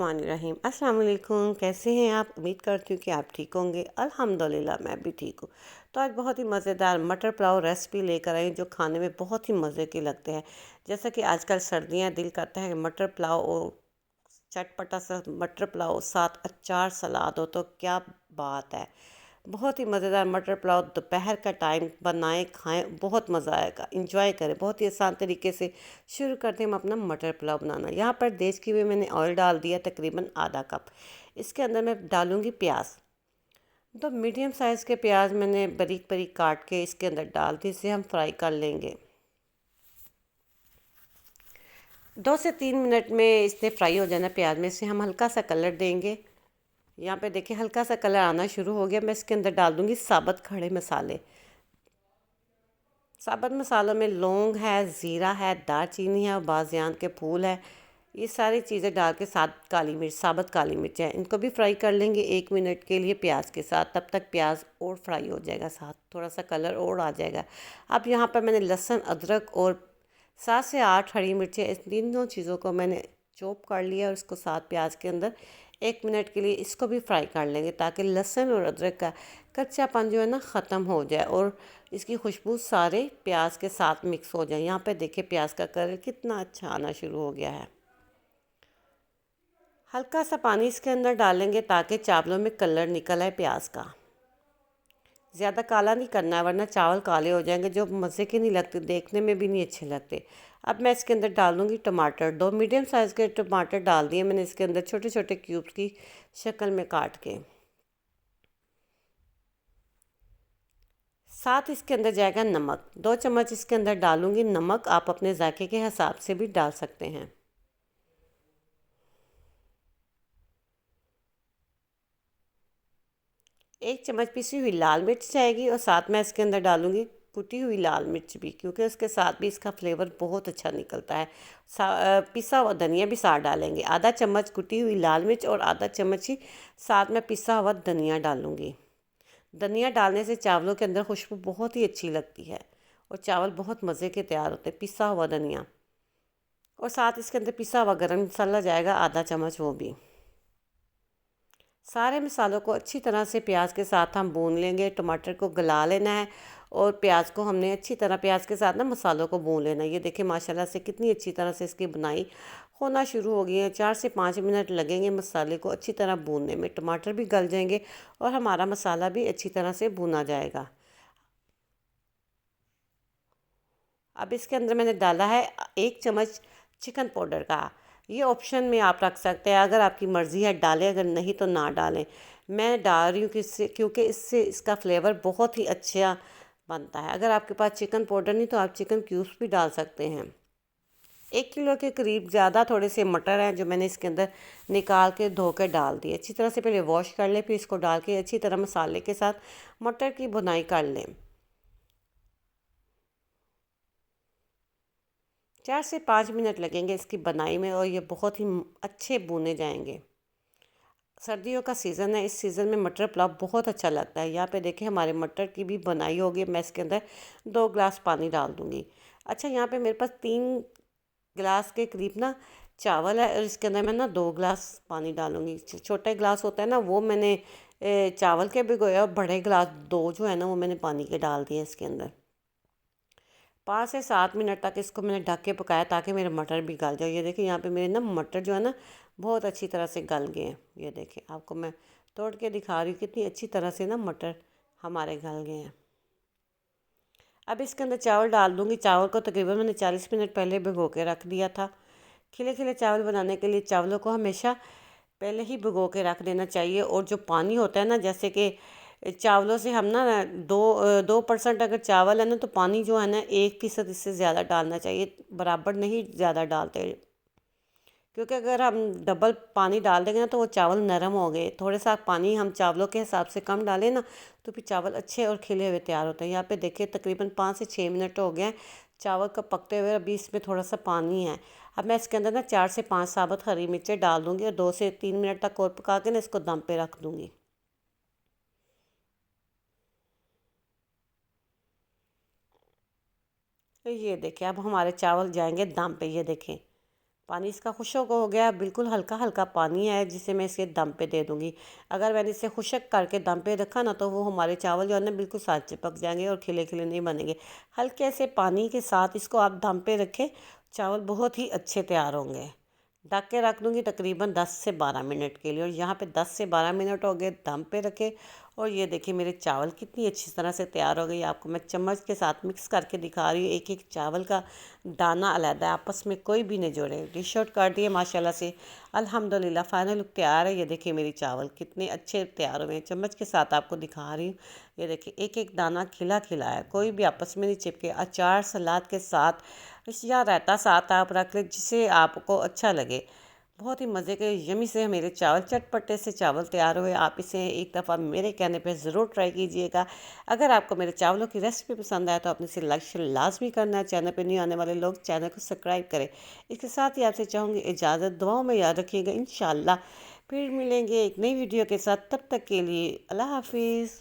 बिस्मिल्लाहिर्रहमानिर्रहीम। अस्सलाम वालेकुम। कैसे हैं आप? उम्मीद करती हूँ कि आप ठीक होंगे। अल्हम्दुलिल्लाह मैं भी ठीक हूँ। तो आज बहुत ही मज़ेदार मटर पुलाव रेसिपी लेकर आई हूँ जो खाने में बहुत ही मज़े के लगते हैं। जैसा कि आजकल सर्दियाँ, दिल करता है मटर पुलाव और चटपटा सा मटर पुलाव, साथ अचार सलाद हो तो क्या बात है। बहुत ही मज़ेदार मटर पुलाव दोपहर का टाइम बनाएं, खाएं, बहुत मज़ा आएगा। इंजॉय करें। बहुत ही आसान तरीके से शुरू करते हैं हम अपना मटर पुलाव बनाना। यहाँ पर देश की भी मैंने ऑयल डाल दिया तकरीबन आधा कप। इसके अंदर मैं डालूँगी प्याज। तो मीडियम साइज़ के प्याज मैंने बारीक बारीक काट के इसके अंदर डाल दी। इसे हम फ्राई कर लेंगे। 2 से 3 मिनट में इसने फ्राई हो जाना प्याज में। से हम हल्का सा कलर देंगे। यहाँ पे देखिए हल्का सा कलर आना शुरू हो गया। मैं इसके अंदर डाल दूँगी साबुत खड़े मसाले। साबुत मसालों में लौंग है, ज़ीरा है, दालचीनी है और बाज़ियान के फूल है। ये सारी चीज़ें डाल के साथ काली मिर्च, साबुत काली मिर्च है, इनको भी फ्राई कर लेंगे 1 मिनट के लिए प्याज के साथ। तब तक प्याज और फ्राई हो जाएगा, साथ थोड़ा सा कलर और आ जाएगा। अब यहाँ पर मैंने लहसुन, अदरक और 7 से 8 हरी मिर्चें, इस तीनों चीज़ों को मैंने चॉप कर लिया और इसको साथ प्याज के अंदर 1 मिनट के लिए इसको भी फ्राई कर लेंगे ताकि लहसुन और अदरक का कच्चापन जो है ना ख़त्म हो जाए और इसकी खुशबू सारे प्याज के साथ मिक्स हो जाए। यहाँ पे देखिए प्याज का कलर कितना अच्छा आना शुरू हो गया है। हल्का सा पानी इसके अंदर डालेंगे ताकि चावलों में कलर निकल आए प्याज का। ज़्यादा काला नहीं करना है वरना चावल काले हो जाएंगे जो मज़े के नहीं लगते, देखने में भी नहीं अच्छे लगते। अब मैं इसके अंदर डाल दूँगी टमाटर। 2 मीडियम साइज़ के टमाटर डाल दिए मैंने इसके अंदर छोटे छोटे क्यूब्स की शक्ल में काट के। साथ इसके अंदर जाएगा नमक। 2 चम्मच इसके अंदर डालूंगी नमक। आप अपने जायके के हिसाब से भी डाल सकते हैं। 1 चम्मच पिसी हुई लाल मिर्च जाएगी और साथ में इसके अंदर डालूंगी कुटी हुई लाल मिर्च भी, क्योंकि उसके साथ भी इसका फ्लेवर बहुत अच्छा निकलता है। पिसा हुआ धनिया भी साथ डालेंगे। ½ चम्मच कुटी हुई लाल मिर्च और ½ चम्मच ही साथ में पिसा हुआ धनिया डालूंगी। धनिया डालने से चावलों के अंदर खुशबू बहुत ही अच्छी लगती है और चावल बहुत मज़े के तैयार होते हैं। पिसा हुआ धनिया और साथ इसके अंदर पिसा हुआ गरम मसाला जाएगा ½ चम्मच, वो भी। सारे मसालों को अच्छी तरह से प्याज के साथ हम भून लेंगे। टमाटर को गला लेना है और प्याज को हमने अच्छी तरह प्याज के साथ ना मसालों को भून लेना है। ये देखिए माशाल्लाह से कितनी अच्छी तरह से इसकी बुनाई होना शुरू हो गई है। 4 से 5 मिनट लगेंगे मसाले को अच्छी तरह भूनने में। टमाटर भी गल जाएंगे और हमारा मसाला भी अच्छी तरह से भुना जाएगा। अब इसके अंदर मैंने डाला है 1 चम्मच चिकन पाउडर का। ये ऑप्शन में आप रख सकते हैं, अगर आपकी मर्ज़ी है डालें, अगर नहीं तो ना डालें। मैं डाल रही हूँ क्योंकि इससे इसका फ्लेवर बहुत ही अच्छा बनता है। अगर आपके पास चिकन पाउडर नहीं तो आप चिकन क्यूब्स भी डाल सकते हैं। 1 किलो के करीब ज़्यादा थोड़े से मटर हैं जो मैंने इसके अंदर निकाल के धो के डाल दिए। अच्छी तरह से पहले वॉश कर लें, फिर इसको डाल के अच्छी तरह मसाले के साथ मटर की भुनाई कर लें। 4 से 5 मिनट लगेंगे इसकी बनाई में और ये बहुत ही अच्छे भुने जाएंगे। सर्दियों का सीज़न है, इस सीज़न में मटर पुलाव बहुत अच्छा लगता है। यहाँ पे देखें हमारे मटर की भी बनाई होगी। मैं इसके अंदर 2 गिलास पानी डाल दूँगी। अच्छा, यहाँ पे मेरे पास 3 गिलास के करीब ना चावल है और इसके अंदर मैं ना 2 गिलास पानी डालूँगी। छोटा गिलास होता है ना वो मैंने चावल के भिगोया और बड़े गिलास 2 जो है ना वो मैंने पानी के डाल दिए इसके अंदर। 5 से 7 मिनट तक इसको मैंने ढक के पकाया ताकि मेरे मटर भी गल जाए। ये देखिए यहाँ पे मेरे ना मटर जो है ना बहुत अच्छी तरह से गल गए हैं। ये देखिए आपको मैं तोड़ के दिखा रही हूँ कितनी अच्छी तरह से ना मटर हमारे गल गए हैं। अब इसके अंदर चावल डाल दूँगी। चावल को तकरीबन मैंने 40 मिनट पहले भिगो के रख दिया था। खिले खिले चावल बनाने के लिए चावलों को हमेशा पहले ही भिगो के रख देना चाहिए। और जो पानी होता है ना, जैसे कि चावलों से हम ना 2% अगर चावल है ना तो पानी जो है ना 1% इससे ज़्यादा डालना चाहिए, बराबर नहीं ज़्यादा डालते, क्योंकि अगर हम डबल पानी डाल देंगे ना तो वो चावल नरम हो गए। थोड़े सा पानी हम चावलों के हिसाब से कम डालें ना तो फिर चावल अच्छे और खिले हुए तैयार होते हैं। यहाँ पे देखिए तकरीबन 5 से 6 मिनट हो गए हैं चावल का पकते हुए। अभी इसमें थोड़ा सा पानी है। अब मैं इसके अंदर ना 4 से 5 साबुत हरी मिर्चें डाल दूँगी और 2 से 3 मिनट तक और पका के ना इसको दम पे रख दूँगी। तो ये देखें अब हमारे चावल जाएंगे दम पे। ये देखें पानी इसका खुश्क हो गया, बिल्कुल हल्का हल्का पानी है जिसे मैं इसके दम पे दे दूँगी। अगर मैंने इसे खुश्क करके दम पे रखा ना तो वो हमारे चावल जो है ना बिल्कुल साथ चिपक जाएंगे और खिले खिले नहीं बनेंगे। हल्के से पानी के साथ इसको आप दम पे रखें, चावल बहुत ही अच्छे तैयार होंगे। ढक के रख दूँगी तकरीबन 10 से 12 मिनट के लिए, और यहाँ पे 10 से 12 मिनट हो गए दम पे रखे। और ये देखिए मेरे चावल कितनी अच्छी तरह से तैयार हो गई। आपको मैं चम्मच के साथ मिक्स करके दिखा रही हूँ, एक एक चावल का दाना अलग है, आपस में कोई भी नहीं जोड़े। डिश आउट कर दिए माशाल्लाह से। अल्हम्दुलिल्लाह फाइनल लुक तैयार है। ये देखिए मेरी चावल कितने अच्छे तैयार हुए हैं, चम्मच के साथ आपको दिखा रही हूँ। ये देखिए एक एक दाना खिला खिला है, कोई भी आपस में नहीं चिपके। अचार सलाद के साथ या रायता साथ आप रख लें जिसे आपको अच्छा लगे। बहुत ही मज़े के यमी से मेरे चावल, चटपटे से चावल तैयार हुए। आप इसे एक दफ़ा मेरे कहने पे ज़रूर ट्राई कीजिएगा। अगर आपको मेरे चावलों की रेसिपी पसंद आए तो अपने से लाइक शेयर लाजमी करना है। चैनल पे न्यू आने वाले लोग चैनल को सब्सक्राइब करें। इसके साथ ही आपसे चाहूँगी इजाज़त, दुआओं में याद रखिएगा। इंशाल्लाह फिर मिलेंगे एक नई वीडियो के साथ, तब तक के लिए अल्लाह हाफिज़।